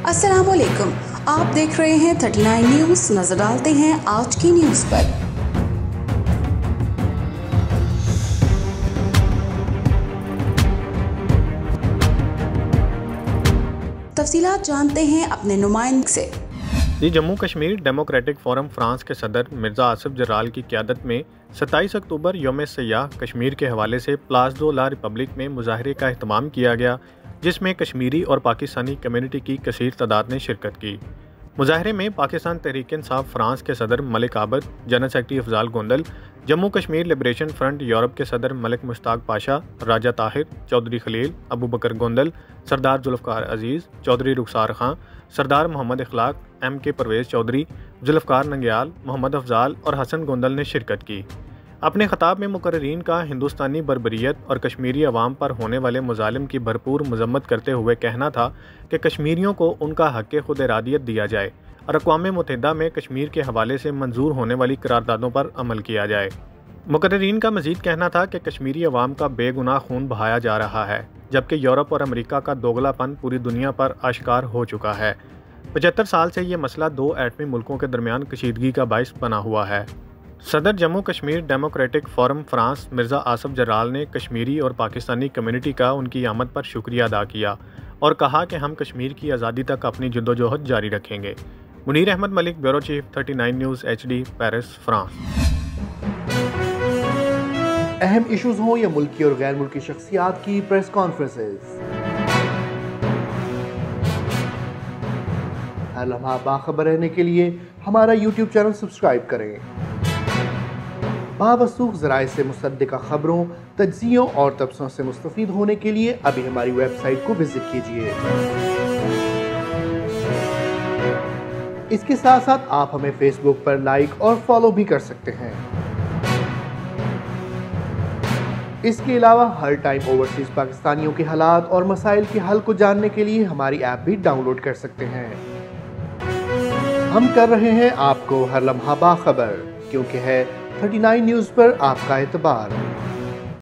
अस्सलाम वालेकुम, आप देख रहे हैं 39 न्यूज़। नजर डालते हैं आज की न्यूज़ पर। तफसीलात जानते हैं अपने नुमाइंदे से। Jammu Kashmir Democratic Forum France के सदर मिर्ज़ा आसिफ जराल की क़यादत में 27 अक्टूबर यौम सयाह कश्मीर के हवाले से प्लास दो ला रिपब्लिक में मुजाहरे का एहतमाम किया गया, जिसमें कश्मीरी और पाकिस्तानी कम्युनिटी की कसीर तादाद ने शिरकत की। मुजाहरे में पाकिस्तान तहरीक इंसाफ फ्रांस के सदर Malik Abad, general secretary Afzal Gondal, Jammu Kashmir Liberation Front Europe के सदर मलिक मुश्ताक पाशा, राजा ताहिर, चौधरी खलील, अबू बकर गोंदल, सरदार जुल्फ़कार अजीज़, चौधरी रुखसार खां, सरदार मोहम्मद इखलाक, MK परवेज़ चौधरी, जुल्फ़कार नंग्याल, मोहम्मद अफजाल और हसन गोंदल ने शिरकत की। अपने खिताब में मुकर्रिरीन का हिंदुस्तानी बर्बरियत और कश्मीरी अवाम पर होने वाले मुजालिम की भरपूर मजम्मत करते हुए कहना था कि कश्मीरियों को उनका हक़ खुद इरादियत दिया जाए और अक़वाम मुत्तहिदा में कश्मीर के हवाले से मंजूर होने वाली करारदादों पर अमल किया जाए। मुकर्रिरीन का मज़ीद कहना था कि कश्मीरी अवाम का बेगुनाह खून बहाया जा रहा है, जबकि यूरोप और अमरीका का दोगलापन पूरी दुनिया पर आश्कार हो चुका है। 75 साल से ये मसला दो एटमी मुल्कों के दरमियान कशीदगी का बाइस बना हुआ है। सदर Jammu Kashmir Democratic Forum France Mirza Asif Jaral ने कश्मीरी और पाकिस्तानी कम्युनिटी का उनकी आमद पर शुक्रिया अदा किया और कहा कि हम कश्मीर की आज़ादी तक अपनी जद्दोजहद जारी रखेंगे। Munir Ahmad Malik, bureau chief, 39 news HD, Paris, France. अहम इशूज़ हों या मुल्की और गैर मुल्की शख्सियात की प्रेस कॉन्फ्रेंसेस, हर लम्हा बाखबर रहने के लिए हमारा YouTube चैनल सब्सक्राइब करें। बावसूख ज़राए से मुसद्दिक़ा खबरों, तज्ज़ियों और तबसरों से मुस्तफ़ीद होने के लिए अभी हमारी वेबसाइट को विजिट कीजिए। इसके साथ साथ आप हमें फेसबुक पर लाइक और फॉलो भी कर सकते हैं। इसके अलावा हर टाइम ओवरसीज़ पाकिस्तानियों के हालात और मसाइल के हल को जानने के लिए हमारी ऐप भी डाउनलोड कर सकते हैं। हम कर रहे हैं आपको हर लम्हा बाखबर, क्योंकि है 39 न्यूज़ पर आपका एतबार।